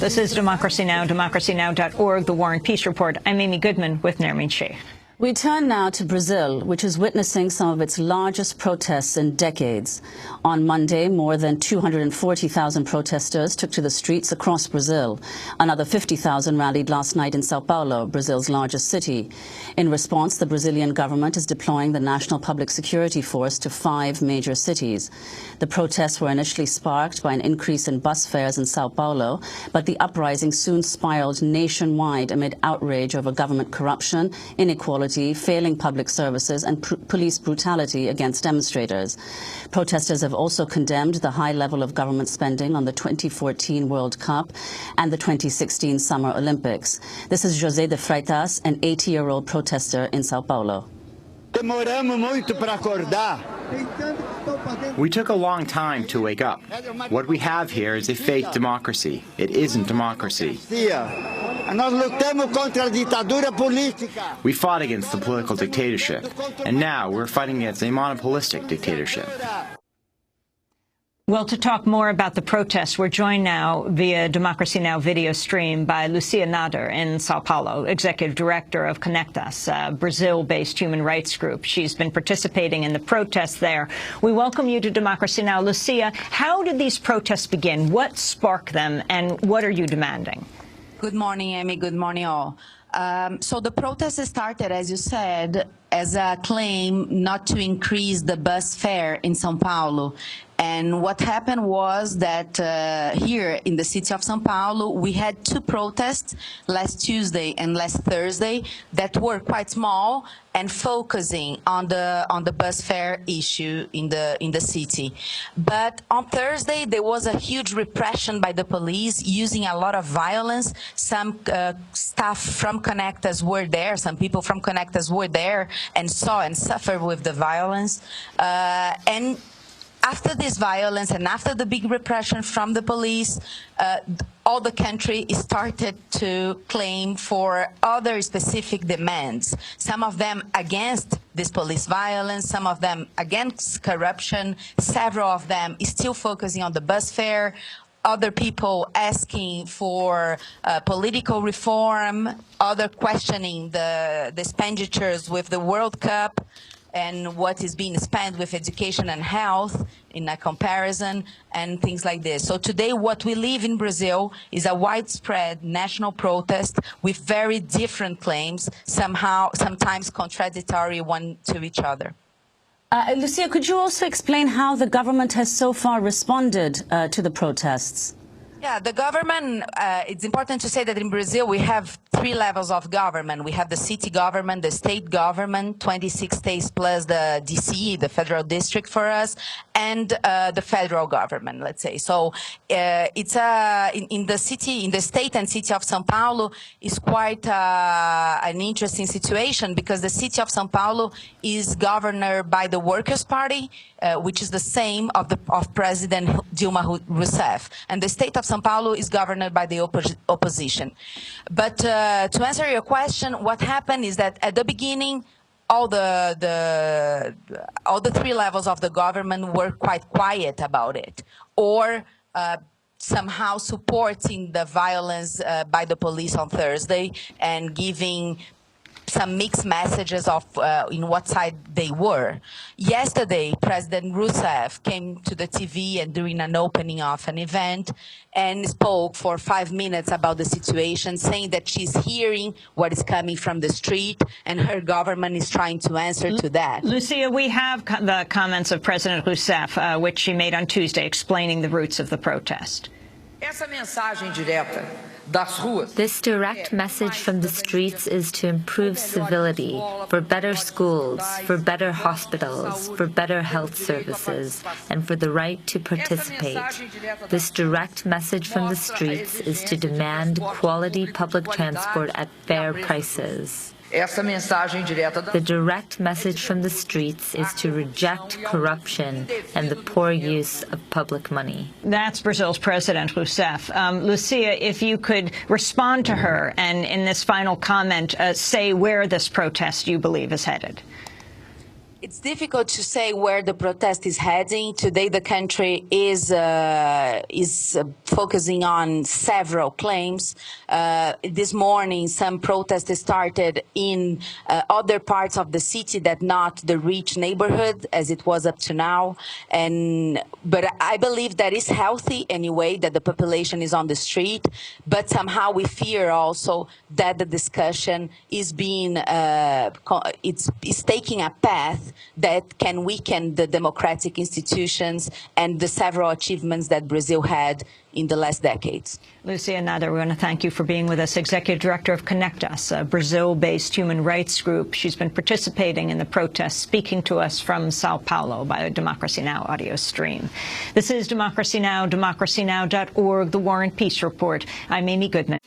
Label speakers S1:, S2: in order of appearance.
S1: This is Democracy Now!, democracynow.org, The War and Peace Report. I'm Amy Goodman with Nermeen Sheikh.
S2: We turn now to Brazil, which is witnessing some of its largest protests in decades. On Monday, more than 240,000 protesters took to the streets across Brazil. Another 50,000 rallied last night in Sao Paulo, Brazil's largest city. In response, the Brazilian government is deploying the National Public Security Force to 5 major cities. The protests were initially sparked by an increase in bus fares in Sao Paulo, but the uprising soon spiraled nationwide amid outrage over government corruption, inequality, failing public services and police brutality against demonstrators. Protesters have also condemned the high level of government spending on the 2014 World Cup and the 2016 Summer Olympics. This is José de Freitas, an 80-year-old protester in Sao Paulo.
S3: We took a long time to wake up. What we have here is a fake democracy. It isn't democracy. We fought against the political dictatorship, and now we're fighting against a monopolistic dictatorship.
S1: Well, to talk more about the protests, we're joined now via Democracy Now! Video stream by Lucia Nader in Sao Paulo, Executive Director of Conectas, a Brazil-based human rights group. She's been participating in the protests there. We welcome you to Democracy Now! Lucia, how did these protests begin? What sparked them, and what are you demanding?
S4: Good morning, Amy. Good morning, all. So the protest started, as you said, as a claim not to increase the bus fare in São Paulo. And what happened was that here in the city of São Paulo, we had 2 protests last Tuesday and last Thursday that were quite small and focusing on the bus fare issue in the city. But on Thursday, there was a huge repression by the police using a lot of violence. Some staff from Conectas were there, some people from Conectas were there and saw and suffered with the violence. And after this violence and after the big repression from the police, all the country started to claim for other specific demands, some of them against this police violence, some of them against corruption, several of them still focusing on the bus fare, other people asking for political reform, other questioning the expenditures with the World Cup, and what is being spent with education and health in a comparison and things like this. So today what we live in Brazil is a widespread national protest with very different claims, sometimes contradictory one to each other.
S2: Lucia, could you also explain how the government has so far responded to the protests?
S4: Yeah, the government, it's important to say that in Brazil we have 3 levels of government. We have the city government, the state government, 26 states plus the DC, the federal district for us, and the federal government, let's say. So it's in the state and city of São Paulo is quite an interesting situation because the city of São Paulo is governed by the Workers' Party, which is the same of President Dilma Rousseff, and the state of São Paulo is governed by the opposition. But to answer your question, what happened is that at the beginning, all the 3 levels of the government were quite quiet about it, or somehow supporting the violence by the police on Thursday and giving some mixed messages of in what side they were. Yesterday, President Rousseff came to the TV and during an opening of an event and spoke for 5 minutes about the situation, saying that she's hearing what is coming from the street and her government is trying to answer to that.
S1: Lucia, we have the comments of President Rousseff, which she made on Tuesday, explaining the roots of the protest.
S5: This direct message from the streets is to improve civility, for better schools, for better hospitals, for better health services, and for the right to participate. This direct message from the streets is to demand quality public transport at fair prices. The direct message from the streets is to reject corruption and the poor use of public money.
S1: That's Brazil's President Rousseff. Lucia, if you could respond to her and in this final comment say where this protest you believe is headed.
S4: It's difficult to say where the protest is heading. Today, the country is focusing on several claims. This morning, some protests started in other parts of the city that not the rich neighborhood as it was up to now. But I believe that is healthy anyway, that the population is on the street. But somehow we fear also that the discussion is being it's taking a path that can weaken the democratic institutions and the several achievements that Brazil had in the last decades.
S1: Lucia Nader, we want to thank you for being with us, Executive Director of Connect Us, a Brazil-based human rights group. She's been participating in the protests, speaking to us from Sao Paulo by a Democracy Now! Audio stream. This is Democracy Now!, democracynow.org, The War and Peace Report. I'm Amy Goodman.